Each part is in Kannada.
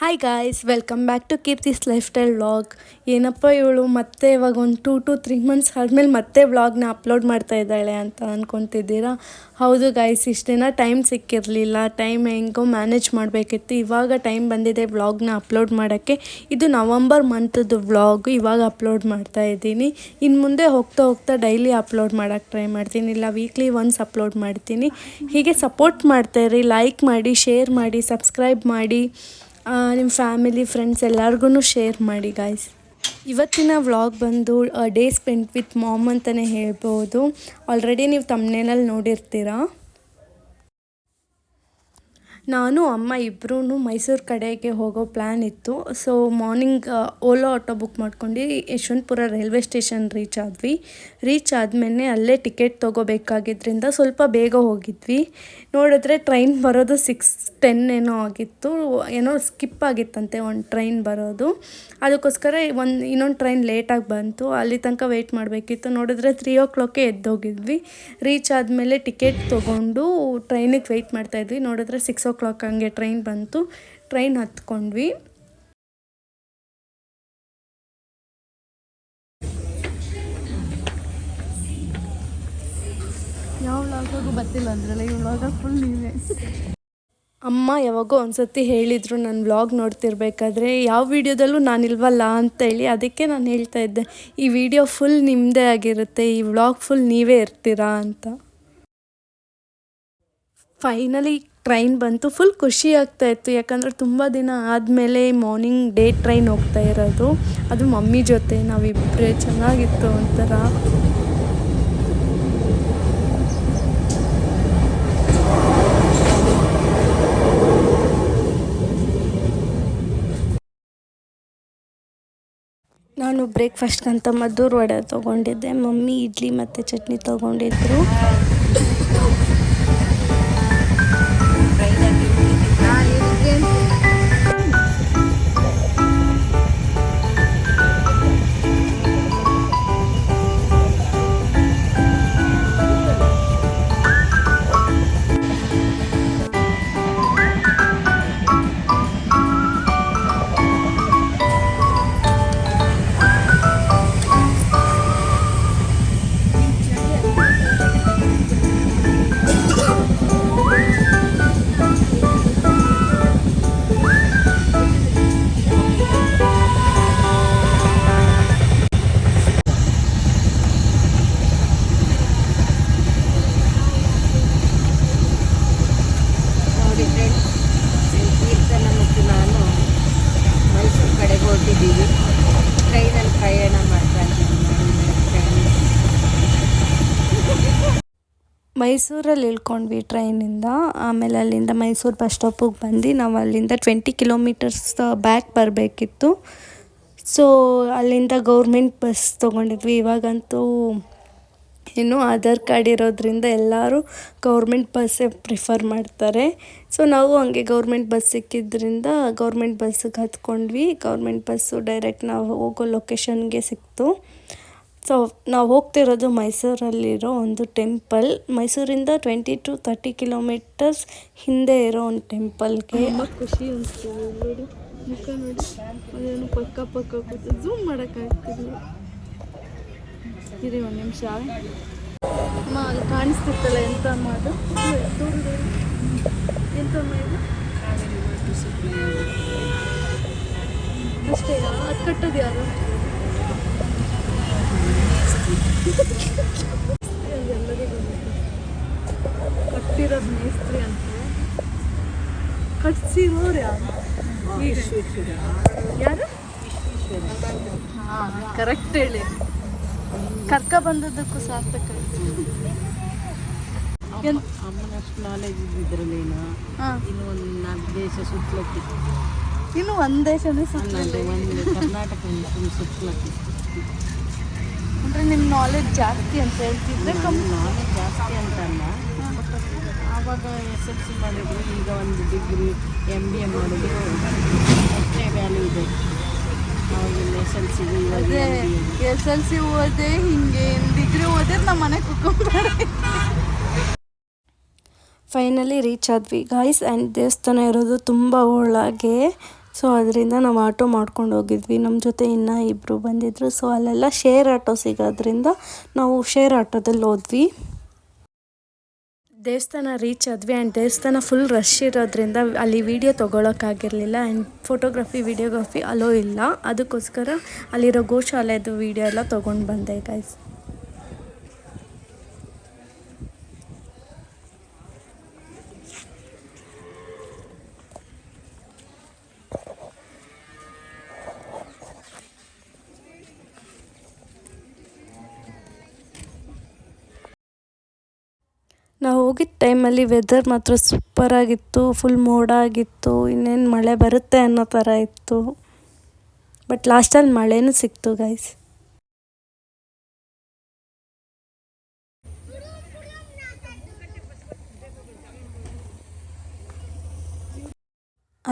Hi guys, welcome back to Keerthi's lifestyle vlog. ಏನಪ್ಪ ಇವಳು ಮತ್ತೆ ಇವಾಗ ಒಂದು 2 to 3 months ಆದಮೇಲೆ ಮತ್ತೆ ವ್ಲಾಗ್ನ ಅಪ್ಲೋಡ್ ಮಾಡ್ತಾ ಇದ್ದಾಳೆ ಅಂತ ಅಂದ್ಕೊತಿದ್ದೀರಾ. ಹೌದು ಗಾಯ್ಸ್, ಇಷ್ಟು ದಿನ ಟೈಮ್ ಸಿಕ್ಕಿರಲಿಲ್ಲ, ಟೈಮ್ ಹೆಂಗೋ ಮ್ಯಾನೇಜ್ ಮಾಡಬೇಕಿತ್ತು. ಇವಾಗ ಟೈಮ್ ಬಂದಿದೆ ವ್ಲಾಗ್ನ ಅಪ್ಲೋಡ್ ಮಾಡೋಕ್ಕೆ. ಇದು ನವಂಬರ್ ಮಂತದ್ದು ವ್ಲಾಗು ಇವಾಗ ಅಪ್ಲೋಡ್ ಮಾಡ್ತಾ ಇದ್ದೀನಿ. ಇನ್ನು ಮುಂದೆ ಹೋಗ್ತಾ ಹೋಗ್ತಾ ಡೈಲಿ ಅಪ್ಲೋಡ್ ಮಾಡೋಕ್ಕೆ ಟ್ರೈ ಮಾಡ್ತೀನಿ, ಇಲ್ಲ ವೀಕ್ಲಿ ಒನ್ಸ್ ಅಪ್ಲೋಡ್ ಮಾಡ್ತೀನಿ. ಹೀಗೆ ಸಪೋರ್ಟ್ ಮಾಡ್ತಾಯಿರಿ, ಲೈಕ್ ಮಾಡಿ, ಶೇರ್ ಮಾಡಿ, ಸಬ್ಸ್ಕ್ರೈಬ್ ಮಾಡಿ, ನಿಮ್ಮ ಫ್ಯಾಮಿಲಿ ಫ್ರೆಂಡ್ಸ್ ಎಲ್ಲರಿಗೂ ಶೇರ್ ಮಾಡಿ ಗಾಯ್ಸ್. ಇವತ್ತಿನ ವ್ಲಾಗ್ ಬಂದು ಡೇ ಸ್ಪೆಂಡ್ ವಿತ್ ಮಾಮ್ ಅಂತಲೇ ಹೇಳ್ಬೋದು. ಆಲ್ರೆಡಿ ನೀವು ತಮ್ನೇನಲ್ಲಿ ನೋಡಿರ್ತೀರಾ. ನಾನು ಅಮ್ಮ ಇಬ್ಬರೂ ಮೈಸೂರು ಕಡೆಗೆ ಹೋಗೋ ಪ್ಲ್ಯಾನ್ ಇತ್ತು. So morning Ola auto book ಮಾಡ್ಕೊಂಡು ಯಶವಂತಪುರ ರೈಲ್ವೆ ಸ್ಟೇಷನ್ ರೀಚ್ ಆದಮೇಲೆ ಅಲ್ಲೇ ಟಿಕೆಟ್ ತೊಗೋಬೇಕಾಗಿದ್ದರಿಂದ ಸ್ವಲ್ಪ ಬೇಗ ಹೋಗಿದ್ವಿ. ನೋಡಿದ್ರೆ ಟ್ರೈನ್ ಬರೋದು 6:10 ಏನೋ ಆಗಿತ್ತು. ಏನೋ ಸ್ಕಿಪ್ ಆಗಿತ್ತಂತೆ ಒಂದು ಟ್ರೈನ್ ಬರೋದು. ಅದಕ್ಕೋಸ್ಕರ ಇನ್ನೊಂದು ಟ್ರೈನ್ ಲೇಟಾಗಿ ಬಂತು. ಅಲ್ಲಿ ತನಕ ವೆಯ್ಟ್ ಮಾಡಬೇಕಿತ್ತು. ನೋಡಿದ್ರೆ 3 o'clock ಎದ್ದೋಗಿದ್ವಿ. ರೀಚ್ ಆದಮೇಲೆ ಟಿಕೆಟ್ ತೊಗೊಂಡು ಟ್ರೈನಿಗೆ ವೆಯ್ಟ್ ಮಾಡ್ತಾಯಿದ್ವಿ. ನೋಡಿದ್ರೆ 6 o'clock ಹಂಗೆ ಟ್ರೈನ್ ಬಂತು. ಟ್ರೈನ್ ಹತ್ಕೊಂಡ್ವಿ. ಯಾವ ವ್ಲಾಗಾಗೂ ಬರ್ತಿಲ್ಲ ಅಂದ್ರಲ್ಲ, ಈ ವ್ಲಾಗ ಫುಲ್ ನೀವೇ. ಅಮ್ಮ ಯಾವಾಗೋ ಒಂದ್ಸತಿ ಹೇಳಿದರು ನನ್ನ ವ್ಲಾಗ್ ನೋಡ್ತಿರ್ಬೇಕಾದ್ರೆ, ಯಾವ ವಿಡಿಯೋದಲ್ಲೂ ನಾನಿಲ್ವಲ್ಲ ಅಂತೇಳಿ. ಅದಕ್ಕೆ ನಾನು ಹೇಳ್ತಾ ಇದ್ದೆ, ಈ ವಿಡಿಯೋ ಫುಲ್ ನಿಮ್ಮದೇ ಆಗಿರುತ್ತೆ, ಈ ವ್ಲಾಗ್ ಫುಲ್ ನೀವೇ ಇರ್ತೀರಾ ಅಂತ. ಫೈನಲಿ ಟ್ರೈನ್ ಬಂತು. ಫುಲ್ ಖುಷಿ ಆಗ್ತಾಯಿತ್ತು, ಯಾಕಂದರೆ ತುಂಬ ದಿನ ಆದಮೇಲೆ ಮಾರ್ನಿಂಗ್ ಡೇ ಟ್ರೈನ್ ಹೋಗ್ತಾ ಇರೋದು, ಅದು ಮಮ್ಮಿ ಜೊತೆ ನಾವಿಬ್ಬರೇ. ಚೆನ್ನಾಗಿತ್ತು ಒಂಥರ. ನಾನು ಬ್ರೇಕ್ಫಾಸ್ಟ್ಗಂತ ಮದ್ದೂರು ವಡೆ ತೊಗೊಂಡಿದ್ದೆ. ಮಮ್ಮಿ ಇಡ್ಲಿ ಮತ್ತು ಚಟ್ನಿ ತೊಗೊಂಡಿದ್ರು. ಟ್ರೈನಲ್ಲಿ ಪ್ರಯಾಣ ಮಾಡ್ತಾ ಮೈಸೂರಲ್ಲಿ ಇಳ್ಕೊಂಡ್ವಿ ಟ್ರೈನಿಂದ. ಆಮೇಲೆ ಅಲ್ಲಿಂದ ಮೈಸೂರು ಬಸ್ ಸ್ಟಾಪಿಗೆ ಬಂದು ನಾವು ಅಲ್ಲಿಂದ 20 kilometers ಬ್ಯಾಕ್ ಬರಬೇಕಿತ್ತು. ಸೊ ಅಲ್ಲಿಂದ ಗೌರ್ಮೆಂಟ್ ಬಸ್ ತೊಗೊಂಡಿದ್ವಿ. ಇವಾಗಂತೂ ಏನು ಆಧಾರ್ ಕಾರ್ಡ್ ಇರೋದ್ರಿಂದ ಎಲ್ಲರೂ ಗೌರ್ಮೆಂಟ್ ಬಸ್ಸೇ ಪ್ರಿಫರ್ ಮಾಡ್ತಾರೆ. ಸೊ ನಾವು ಹಂಗೆ ಗೌರ್ಮೆಂಟ್ ಬಸ್ ಸಿಕ್ಕಿದ್ರಿಂದ ಗೌರ್ಮೆಂಟ್ ಬಸ್ಸಿಗೆ ಹತ್ಕೊಂಡ್ವಿ. ಗೌರ್ಮೆಂಟ್ ಬಸ್ಸು ಡೈರೆಕ್ಟ್ ನಾವು ಹೋಗೋ ಲೊಕೇಶನ್ಗೆ ಸಿಕ್ತು. ಸೊ ನಾವು ಹೋಗ್ತಿರೋದು ಮೈಸೂರಲ್ಲಿರೋ ಒಂದು ಟೆಂಪಲ್. ಮೈಸೂರಿಂದ 20 to 30 kilometers ಹಿಂದೆ ಇರೋ ಒಂದು ಟೆಂಪಲ್ಗೆ. ತುಂಬ ಖುಷಿ ಅನಿಸ್ತು. ನೋಡಿ ಮುಖ ನೋಡಿ, ಅದೇನು ಪಕ್ಕ ಕೂತು ಝೂಮ್ ಮಾಡೋಕ್ಕಾಗ್ತಿಲ್ಲ. ಇರಿ ಒಂದು ನಿಮಿಷ. ಅಮ್ಮ ಅಲ್ಲಿ ಕಾಣಿಸ್ತಿತ್ತಲ್ಲ, ಎಂತ ಮಾಡು ಎಂತ ಇದು ಅಷ್ಟೇ. ಅದು ಕಟ್ಟೋದು ಯಾರು? ಎಲ್ಲರಿಗೂ ಕಟ್ಟಿರೋದು ಮೇಸ್ತ್ರಿ ಅಂತ. ಕಟ್ಸಿರೋರು ಯಾರು? ಯಾರು? ಹಾಂ, ಕರೆಕ್ಟ್ ಹೇಳಿ. ಕರ್ಕ ಬಂದದ್ದಕ್ಕೂ ಸಾರ್ಥಕ. ಅಮ್ಮನಷ್ಟು ನಾಲೆಜ್ ಇದ್ದಿದ್ರಲ್ಲೇನು. ಇನ್ನು ಒಂದು 4 ದೇಶ ಸುತ್ತಲಕ್ಕೆ, ಇನ್ನು ಒಂದು ದೇಶನೇ ಸುತ್ತಲಕ್ಕೆ, ಒಂದು ಕರ್ನಾಟಕ ಸುತ್ತಲಕ್ಕೆ. ಅಂದರೆ ನಿಮ್ಮ ನಾಲೆಜ್ ಜಾಸ್ತಿ ಅಂತ ಹೇಳ್ತಿದ್ರೆ. ನಾಲೆಜ್ ಜಾಸ್ತಿ ಅಂತಲ್ಲ, ಆವಾಗ SLC ಮಾಡಿದ್ರು, ಈಗ ಒಂದು ಡಿಗ್ರಿ MBA ಮಾಡಿದ್ರು ಅಷ್ಟೇ ವ್ಯಾಲ್ಯೂ ಇದೆ. SLC ಓದೆ, ಹಿಂಗೆ ಡಿಗ್ರಿ ಓದಿದ್ರೆ ನಮ್ಮ ಮನೆ ಕುತ್ಕೊಂಡ್ಬಾರೆ. ಫೈನಲಿ ರೀಚ್ ಆದ್ವಿ ಗಾಯ್ಸ್. ಆ್ಯಂಡ್ ದೇವಸ್ಥಾನ ಇರೋದು ತುಂಬ ಒಳಗೆ. ಸೊ ಅದರಿಂದ ನಾವು ಆಟೋ ಮಾಡ್ಕೊಂಡು ಹೋಗಿದ್ವಿ. ನಮ್ಮ ಜೊತೆ ಇನ್ನೂ ಇಬ್ಬರು ಬಂದಿದ್ದರು. ಸೊ ಅಲ್ಲೆಲ್ಲ ಶೇರ್ ಆಟೋ ಸಿಗೋದ್ರಿಂದ ನಾವು ಶೇರ್ ಆಟೋದಲ್ಲಿ ಹೋದ್ವಿ. ದೇವಸ್ಥಾನ ರೀಚ್ ಆದ್ವಿ ಆ್ಯಂಡ್ ದೇವಸ್ಥಾನ ಫುಲ್ ರಶ್ ಇರೋದ್ರಿಂದ ಅಲ್ಲಿ ವೀಡಿಯೋ ತೊಗೊಳಕ್ಕಾಗಿರಲಿಲ್ಲ ಆ್ಯಂಡ್ ಫೋಟೋಗ್ರಫಿ ವಿಡಿಯೋಗ್ರಫಿ ಅಲೋ ಇಲ್ಲ. ಅದಕ್ಕೋಸ್ಕರ ಅಲ್ಲಿರೋ ಗೋಶಾಲೆದು ವೀಡಿಯೋ ಎಲ್ಲ ತೊಗೊಂಡು ಬಂದೆ ಗೈಸ್. ನಾವು ಹೋಗಿದ್ದ ಟೈಮಲ್ಲಿ ವೆದರ್ ಮಾತ್ರ ಸೂಪರಾಗಿತ್ತು. ಫುಲ್ ಮೋಡ ಆಗಿತ್ತು. ಇನ್ನೇನು ಮಳೆ ಬರುತ್ತೆ ಅನ್ನೋ ಥರ ಇತ್ತು. ಬಟ್ ಲಾಸ್ಟಲ್ಲಿ ಮಳೆನೂ ಸಿಕ್ತು ಗೈಸ್.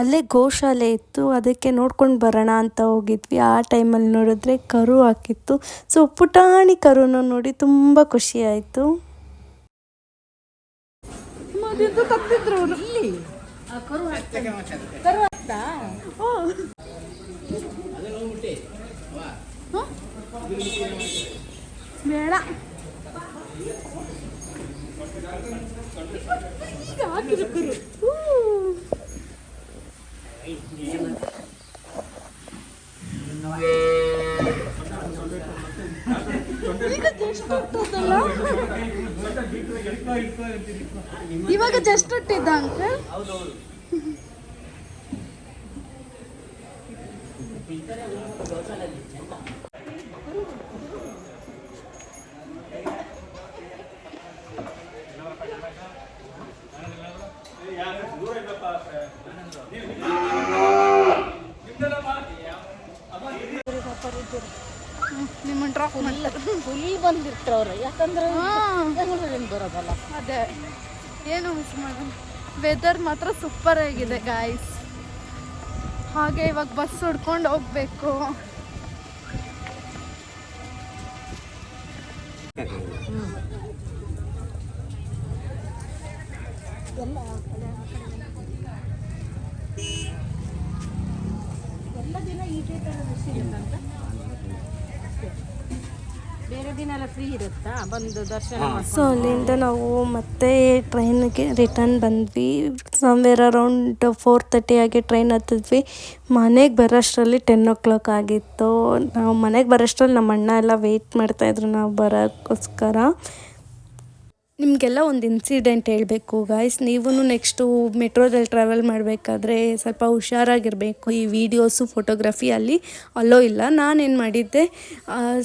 ಅಲ್ಲೇ ಗೋಶಾಲೆ ಇತ್ತು, ಅದಕ್ಕೆ ನೋಡ್ಕೊಂಡು ಬರೋಣ ಅಂತ ಹೋಗಿದ್ವಿ. ಆ ಟೈಮಲ್ಲಿ ನೋಡಿದ್ರೆ ಕರು ಹಾಕಿತ್ತು. ಸೊ ಪುಟಾಣಿ ಕರುನ ನೋಡಿ ತುಂಬ ಖುಷಿ ಆಯಿತು. ಬೇಡ ಇವಾಗ ಜಸ್ಟ್ ಹುಟ್ಟಿದ್ದ ಅಂಕಲ್. ನಿಮ್ಮ ಡ್ರಾಪ್ ಫುಲ್ ಬಂದಿರ್ತಾವ್ರೆ, ಯಾಕಂದ್ರೆ ಬರೋದಲ್ಲ. ಅದೇ ಏನು ಮಿಸ್ ಮಾಡೋದು. ವೆದರ್ ಮಾತ್ರ ಸೂಪರ್ ಆಗಿದೆ ಗಾಯ್ಸ್. ಹಾಗೆ ಇವಾಗ ಬಸ್ ಹುಡ್ಕೊಂಡು ಹೋಗ್ಬೇಕು. ಎಲ್ಲ ದಿನ ಈಟೇ ಥರ ಅಂತ ಬೇರೆ ದಿನ ಎಲ್ಲ ಫ್ರೀ ಇರುತ್ತಾ ಬಂದು ದರ್ಶನ. ಸೊ ಅಲ್ಲಿಂದ ನಾವು ಮತ್ತೆ ಟ್ರೈನ್ಗೆ ರಿಟರ್ನ್ ಬಂದ್ವಿ. ಸಮ್ವೇರ್ ಅರೌಂಡ್ 4:30 ಆಗಿ ಟ್ರೈನ್ ಹತ್ತಿದ್ವಿ. ಮನೆಗೆ ಬರೋಷ್ಟರಲ್ಲಿ 10 ಆಗಿತ್ತು. ನಾವು ಮನೆಗೆ ಬರೋಷ್ಟರಲ್ಲಿ ನಮ್ಮ ಅಣ್ಣ ಎಲ್ಲ ವೆಯ್ಟ್ ಮಾಡ್ತಾಯಿದ್ರು ನಾವು ಬರೋಕ್ಕೋಸ್ಕರ. ನಿಮಗೆಲ್ಲ ಒಂದು ಇನ್ಸಿಡೆಂಟ್ ಹೇಳಬೇಕು ಗಾಯ್ಸ್. ನೀವು ನೆಕ್ಸ್ಟು ಮೆಟ್ರೋದಲ್ಲಿ ಟ್ರಾವೆಲ್ ಮಾಡಬೇಕಾದ್ರೆ ಸ್ವಲ್ಪ ಹುಷಾರಾಗಿರಬೇಕು. ಈ ವಿಡಿಯೋಸು ಫೋಟೋಗ್ರಫಿ ಅಲ್ಲಿ ಅಲ್ಲೋ ಇಲ್ಲ. ನಾನೇನು ಮಾಡಿದ್ದೆ,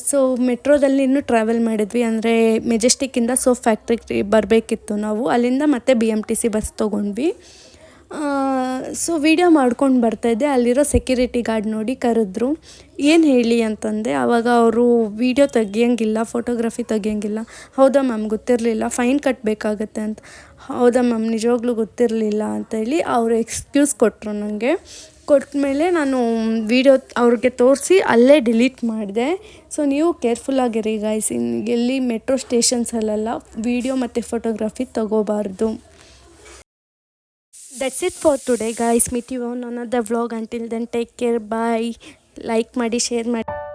ಸೊ ಮೆಟ್ರೋದಲ್ಲಿ ಇನ್ನೂ ಟ್ರಾವೆಲ್ ಮಾಡಿದ್ವಿ. ಅಂದರೆ ಮೆಜೆಸ್ಟಿಕ್ಕಿಂದ ಸೋಪ್ ಫ್ಯಾಕ್ಟ್ರಿಗೆ ಬರಬೇಕಿತ್ತು ನಾವು. ಅಲ್ಲಿಂದ ಮತ್ತೆ BMTC ಬಸ್ ತೊಗೊಂಡ್ವಿ. ಸೊ ವಿಡಿಯೋ ಮಾಡ್ಕೊಂಡು ಬರ್ತಾಯಿದ್ದೆ. ಅಲ್ಲಿರೋ ಸೆಕ್ಯೂರಿಟಿ ಗಾರ್ಡ್ ನೋಡಿ ಕರೆದ್ರು. ಏನು ಹೇಳಿ ಅಂತಂದೆ. ಆವಾಗ ಅವರು ವಿಡಿಯೋ ತೆಗಿಯೋಂಗಿಲ್ಲ, ಫೋಟೋಗ್ರಫಿ ತೆಗಿಯೋಂಗಿಲ್ಲ. ಹೌದಾ ಮ್ಯಾಮ್, ಗೊತ್ತಿರಲಿಲ್ಲ, ಫೈನ್ ಕಟ್ಟಬೇಕಾಗತ್ತೆ ಅಂತ. ಹೌದಾ ಮ್ಯಾಮ್, ನಿಜವಾಗ್ಲೂ ಗೊತ್ತಿರಲಿಲ್ಲ ಅಂತೇಳಿ ಅವರು ಎಕ್ಸ್ಕ್ಯೂಸ್ ಕೊಟ್ಟರು ನನಗೆ. ಕೊಟ್ಟಮೇಲೆ ನಾನು ವಿಡಿಯೋ ಅವ್ರಿಗೆ ತೋರಿಸಿ ಅಲ್ಲೇ ಡಿಲೀಟ್ ಮಾಡಿದೆ. ಸೊ ನೀವು ಕೇರ್ಫುಲ್ಲಾಗಿರಿ ಗೈಸ್. ಎಲ್ಲಿ ಮೆಟ್ರೋ ಸ್ಟೇಷನ್ಸಲ್ಲೆಲ್ಲ ವಿಡಿಯೋ ಮತ್ತು photography ತಗೋಬಾರ್ದು. That's it for today guys. Meet you on another vlog. Until then, take care. Bye. Like ಮಾಡಿ, ಶೇರ್ ಮಾಡಿ.